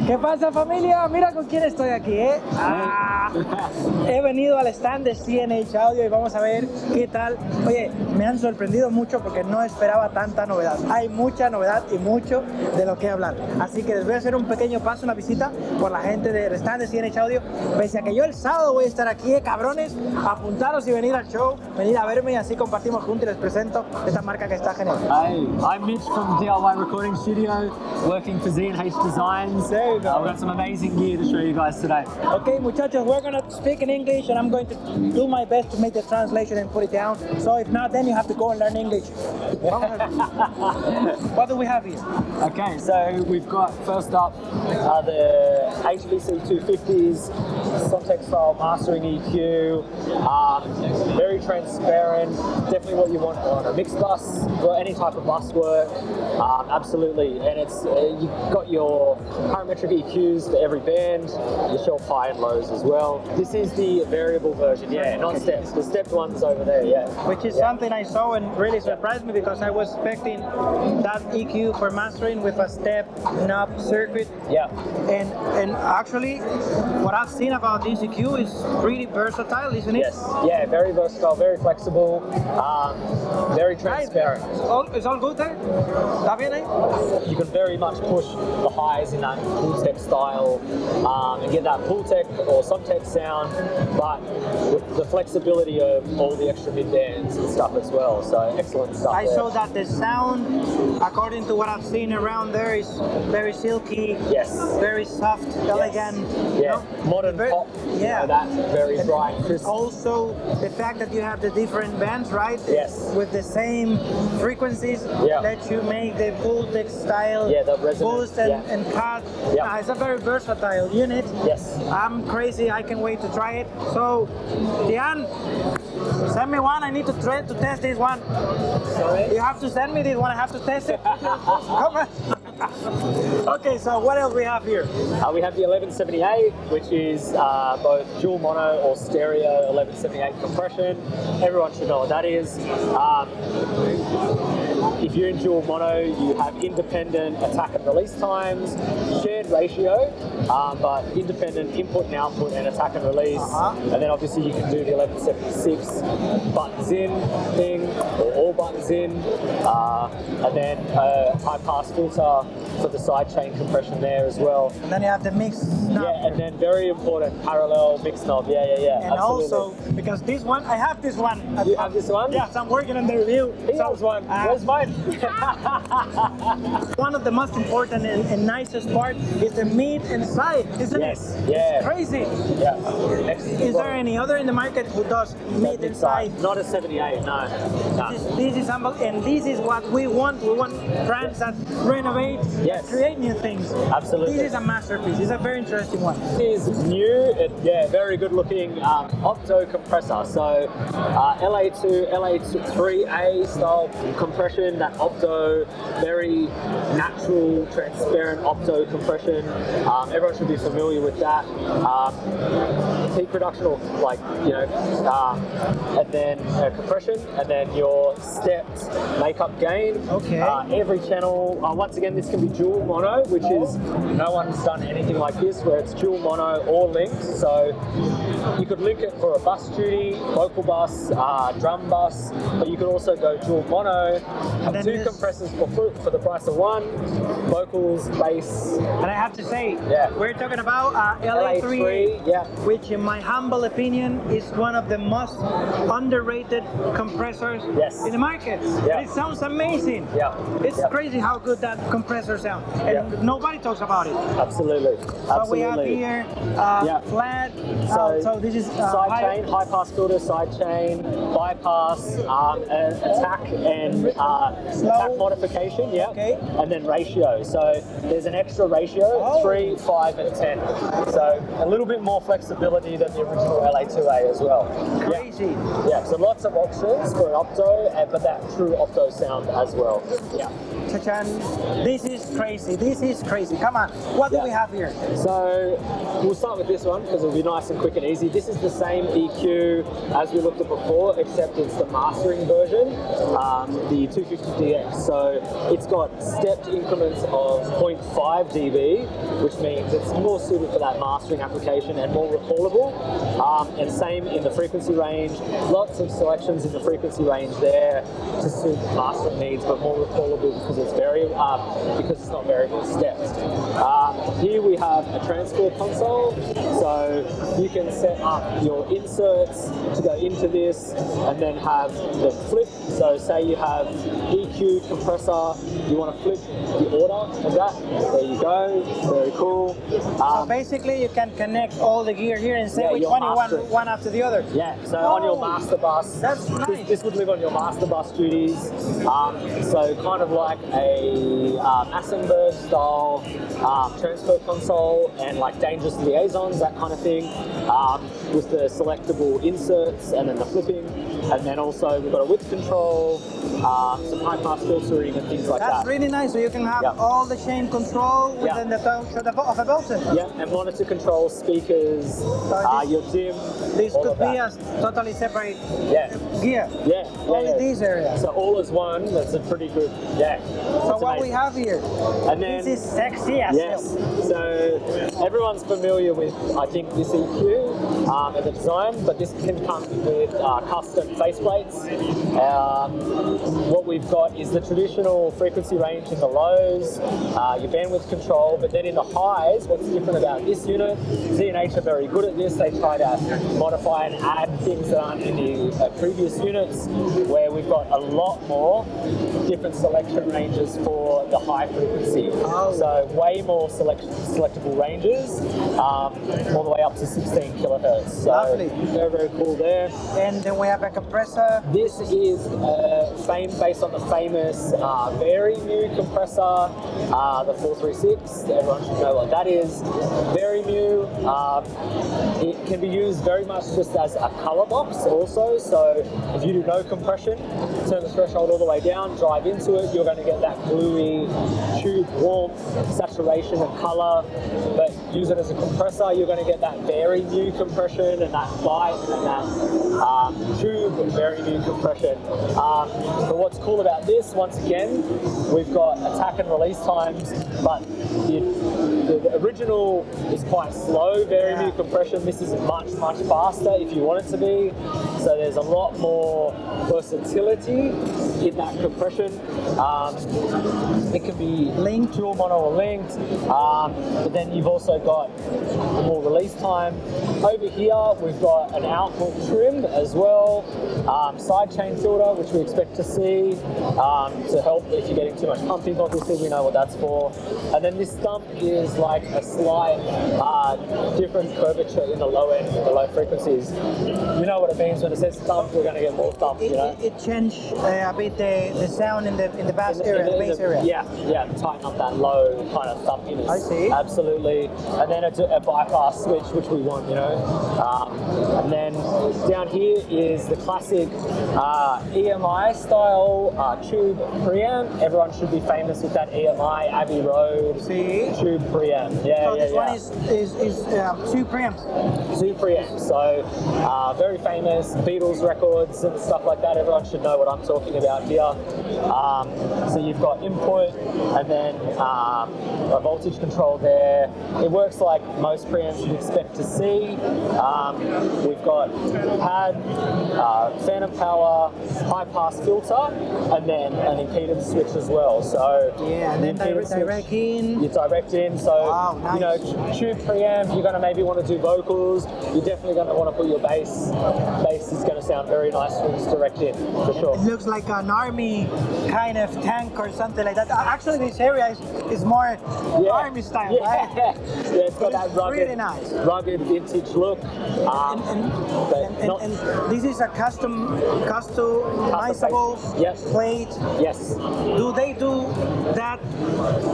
¿Qué pasa, familia? Mira con quién estoy aquí, ¿eh? He venido al stand de Z&H Audio y vamos a ver qué tal. Oye, me han sorprendido mucho porque no esperaba tanta novedad. Hay mucha novedad y mucho de lo que hablar. Así que les voy a hacer un pequeño paso, una visita por la gente del stand de Z&H Audio. Pese a que yo el sábado voy a estar aquí, cabrones, apuntaros y venir al show, venir a verme y así compartimos juntos y les presento esta marca que está genial. Hey, I'm Mitch from DIY Recording Studio, working for Z&H Designs. There you go. I've got some amazing gear to show you guys today. Okay, muchachos, we're going to speak in English and I'm going to do my best to make the translation and put it down. So if not, then you have to go and learn English. What do we have here? Okay, so we've got first up the HVC 250s, Somtech style mastering EQ, very transparent, definitely what you want on a mixed bus, or any type of bus work, absolutely. And it's you've got your parametric EQs for every band, your shelf high and lows as well. This is the variable version, not steps. The stepped one's over there, Which is something I saw and really surprised me because I was expecting that EQ for mastering with a step knob circuit. And actually, what I've seen about this EQ is pretty versatile, isn't it? Yes, very versatile, very flexible, very transparent. It's all good there? ¿Está bien ahí? You can very much push the highs in that Pultec style and get that Pultec or Somtec sound, but with the flexibility of all the extra mid bands and stuff as well. So excellent stuff. I saw that the sound, according to what I've seen around there, is very silky. Very soft, elegant. Modern pop. That very bright, crisp. Also, the fact that you have the different bands, right? With the same frequencies that you make the Pultec style boost and cut. It's a very versatile unit. I'm crazy. I can't wait to try it. So, Diane, send me one. I need to try to test this one. Sorry? You have to send me this one. I have to test it. Come on. Okay, so what else we have here? We have the 1178, which is both dual mono or stereo 1178 compression. Everyone should know what that is. If you're in dual mono, you have independent attack and release times, shared ratio, but independent input and output and attack and release. And then obviously you can do the 1176 buttons in thing, or all buttons in, and then a high pass filter for the sidechain compression there as well. And then you have the mix knob. And then very important, parallel mix knob. And absolutely. Also, because this one, I have this one. You have this one? Yes, I'm working on the review. He has one. Where's mine? One of the most important and nicest part is the mid and side, isn't it? It's crazy. Is there any other in the market who does mid and side? Not a 78, no. This is humble, and this is what we want. We want brands that renovate, that create new things. Absolutely. This is a masterpiece. It's a very interesting one. This is new, very good looking opto compressor. So LA2, LA3A style compression, that opto, very natural, transparent opto compression. Everyone should be familiar with that. Peak reduction, or and then compression, and then your stepped makeup gain. Every channel, once again, this can be dual mono, which is, no one's done anything like this where it's dual mono or linked. So you could link it for a bus duty, vocal bus, drum bus, but you could also go dual mono, have two compressors for the price of one, vocals, bass. And I have to say, we're talking about LA3, which in my humble opinion is one of the most underrated compressors in the market. It sounds amazing. It's crazy how good that compressor sounds, and nobody talks about it. Absolutely. So we have here flat. So this is sidechain, high pass filter, sidechain, bypass, attack and attack modification. And then ratio. So there's an extra ratio, 3, 5, and 10. So a little bit more flexibility than the original LA2A as well. Crazy. So lots of options for an opto, but that true opto sound as well. Chachan, this is crazy. This is crazy. Come on. What do we have here? So we'll start with this one because it'll be nice and quick and easy. This is the same EQ as we looked at before, except it's the mastering version, the 250 DX. So it's got stepped increments of 0.5 dB, which means it's more suited for that mastering application and more recallable. And same in the frequency range. Lots of selections in the frequency range there to suit mastering needs, but more recallable because it's not variable steps. Here we have a transfer console, so you can set up your inserts to go into this and then have the flip. So say you have EQ, compressor, you want to flip the order of that. There you go, very cool. So basically you can connect all the gear here and say which one you want one after the other. Yeah, so on your master bus, that's nice. This would live on your master bus duties. So kind of like a Massenburg style transfer console and like dangerous liaisons, that kind of thing, with the selectable inserts and then the flipping. And then also we've got a width control, some high pass filtering and things like that. That's really nice, so you can have all the chain control within the touch of a button. Yeah, and monitor control, speakers, your dim. This could be a totally separate gear. Only these areas. So all as one, that's a pretty good, So what we have here, and then, this is sexy as hell. So everyone's familiar with, I think, this EQ and the design, but this can come with custom faceplates. What we've got is the traditional frequency range in the lows, your bandwidth control, but then in the highs, what's different about this unit, Z&H are very good at this. They try to modify and add things that aren't in the previous units, where we've got a lot more different selection ranges for the high frequency. So way more selectable ranges, all the way up to 16 kilohertz. So lovely. Very, very cool there. And then we have a compressor. This is based on the famous very new compressor, the 436. Everyone should know what that is. Very new. It can be used very much just as a color box also. So if you do no compression, turn the threshold all the way down, drive into it, you're going to get that bluey tube warmth, saturation and color. But use it as a compressor, you're going to get that very new compression and that bite and that tube and very new compression. But what's cool about this, once again, we've got attack and release times, but the original is quite slow, very new compression. This is much, much faster if you want it to be. So there's a lot more versatility in that compression. It can be linked, dual mono or linked, but then you've also got more release time. Over here, we've got an output trim as well, side chain filter, which we expect to see to help if you're getting too much pumping. Obviously, we know what that's for. And then this stump is like a slight different curvature in the low end, the low frequencies. You know what it means when it says stump, we're going to get more stump. It changed a bit the sound in the bass area, the bass area. Yeah, tighten up that low kind of thumpiness. I see. Absolutely. And then a bypass switch, which we want, and then down here is the classic EMI style tube preamp. Everyone should be famous with that EMI Abbey Road tube preamp. So this one is two preamps. Two preamps. So very famous Beatles records and stuff like that. Everyone should know what I'm talking about here. So you've got input and then a voltage control there. It works like most preamps you'd expect to see. We've got pad, phantom power, high pass filter, and then an impedance switch as well. So and then direct in. You direct in. So nice. Tube preamp, you're going to maybe want to do vocals. You're definitely going to want to put your bass. Bass is going to sound very nice when it's direct in, for sure. It looks like an army kind of tank or something like that. Actually, this area is more army style, right? Yeah, it's got that really nice. rugged vintage look. And this is a customizable plate. Yes. Do they do that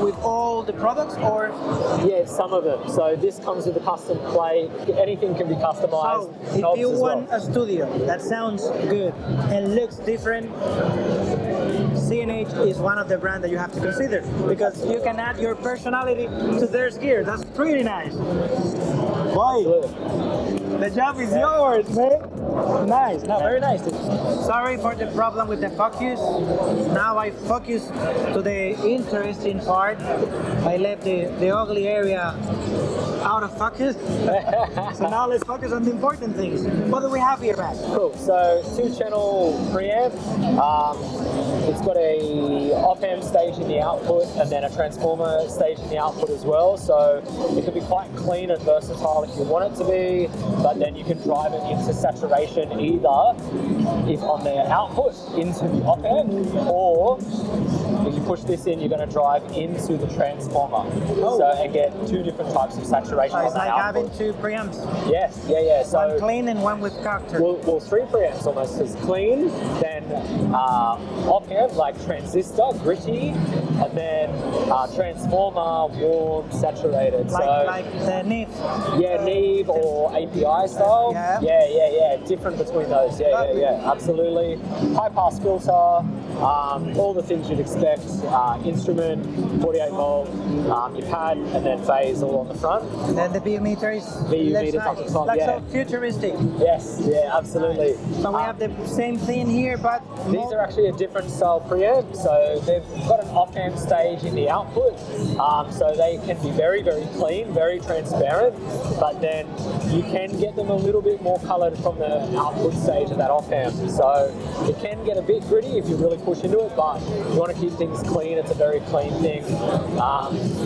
with all the products, or? Yeah, some of them. So this comes with a custom plate. Anything can be customized. So if you want a studio that sounds good and looks different, Z&H is one of the brands that you have to consider, because you can add your personality to their gear. That's pretty nice. Boy. The job is yours, man. Nice, no, very nice. Sorry for the problem with the focus. Now I focus to the interesting part. I left the ugly area out of focus. So now let's focus on the important things. What do we have here, Matt? Cool. So 2-channel preamp. It's got a op-amp stage in the output and then a transformer stage in the output as well. So it can be quite clean and versatile if you want it to be, but then you can drive it into saturation either if on the output into the op-amp, or if you push this in, you're going to drive into the transformer. Oh. So and get 2 different types of saturation on It's the like output. having 2 preamps. Yes, yeah. So One clean and one with character. well 3 preamps almost, because clean, then op-amp like transistor, gritty, and then transformer, warm, saturated. like the NIF. Yeah, Neve or API style. Yeah. Different between those. Yeah. Absolutely. High pass filter, all the things you'd expect. Instrument, 48 volt, your pad, and then phase all on the front. And then the VU meter is meter's on the top, like yeah. so futuristic. Yes, yeah, absolutely. So we have the same thing here, but These are actually a different style preamp, so they've got an op-amp stage in the output, so they can be very, very clean, very transparent, but then you can get them a little bit more coloured from the output stage of that op-amp. So it can get a bit gritty if you really push into it, but you want to keep things clean. It's a very clean thing.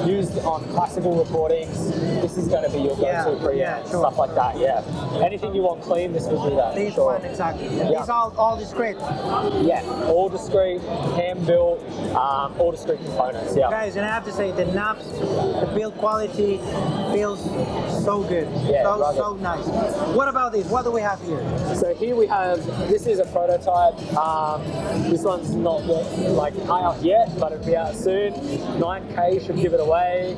Used on classical recordings, this is going to be your go-to preamp, sure. stuff like that, yeah. Anything you want clean, this will do that. this sure. one exactly. And Yeah. these all discrete. Yeah, all discrete, hand-built, all discrete components, yeah. Guys, and I have to say the knobs, the build quality feels so good. Yeah, so nice. What about this? What do we have here? So here we have, this is a prototype. This one's not out yet, but it'll be out soon. 9K should give it away.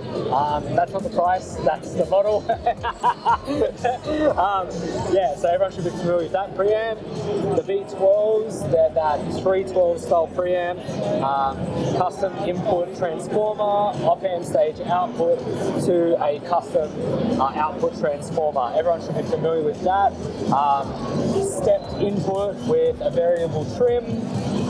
That's not the price, that's the model. So everyone should be familiar with that preamp. The V12s, they're that 312 style preamp. Custom input transformer, op-amp stage output to a custom output transformer. Everyone should be familiar with that. Stepped input with a variable trim.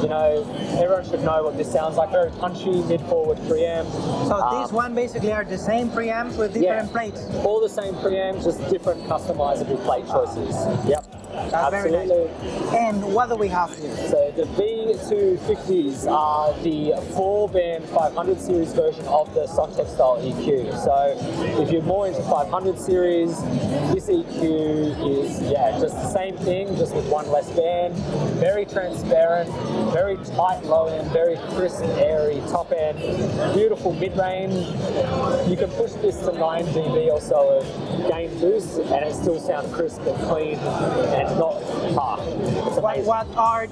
You know, everyone should know what this sounds like. Very punchy mid-forward preamp. So these one basically are the same preamps with different plates. All the same preamps, just different customizable plate choices. Yep. That's very nice. And what do we have here? So the V250s are the 4-band 500 series version of the Sontec style EQ. So if you're more into 500 series, this EQ is just the same thing, just with one less band. Very transparent, very tight low end, very crisp, airy top end, beautiful mid range. You can push this to 9 dB or so of gain boost, and it still sounds crisp and clean and not harsh. It's amazing. What are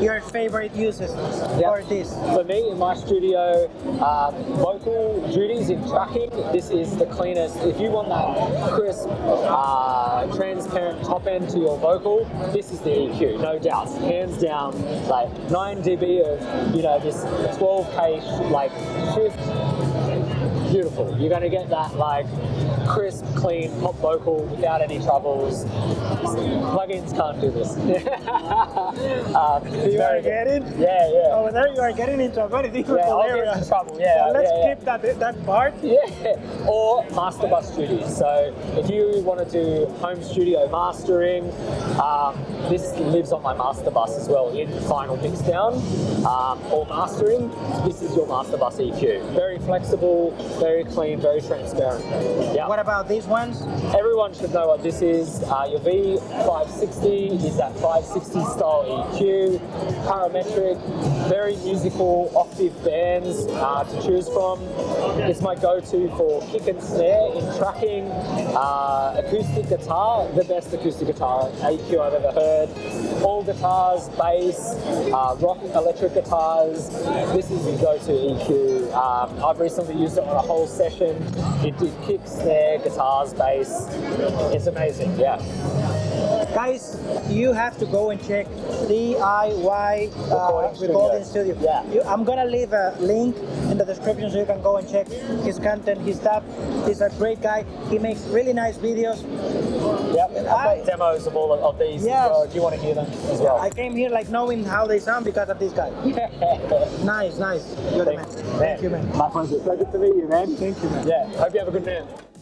your favorite uses for this? For me, in my studio, vocal duties in tracking, this is the cleanest. If you want that crisp, transparent top end to your vocal, this is the EQ, no doubt. Hands down, like 9 dB of, this 12K shift. Beautiful. You're going to get that crisp, clean pop vocal without any troubles. Plugins can't do this. You are getting? Yeah. Oh, there you are getting into a very difficult area. Get into trouble. Yeah. Let's skip that part. Yeah. Or master bus duties. So if you want to do home studio mastering, this lives on my master bus as well in final mix down or mastering. This is your master bus EQ. Very flexible, very clean, very transparent. Yeah. What about these ones? Everyone should know what this is. Your V560 is that 560 style EQ, parametric, very musical octave bands to choose from. It's my go-to for kick and snare in tracking, acoustic guitar, the best acoustic guitar EQ I've ever heard. All guitars, bass, rock electric guitars. This is the go-to EQ. I've recently used it on a whole session. It did kick, snare, guitars, bass. It's amazing, yeah. Guys, you have to go and check DIY Recording Studio. Yeah. I'm gonna leave a link in the description so you can go and check his content, his stuff. He's a great guy. He makes really nice videos. Yep, I've got demos of all of these as well, if you want to hear them as well. I came here like knowing how they sound because of this guy. Nice. You're the man. Thank you, man. My pleasure. Pleasure to meet you, man. Thank you, man. Yeah, hope you have a good night.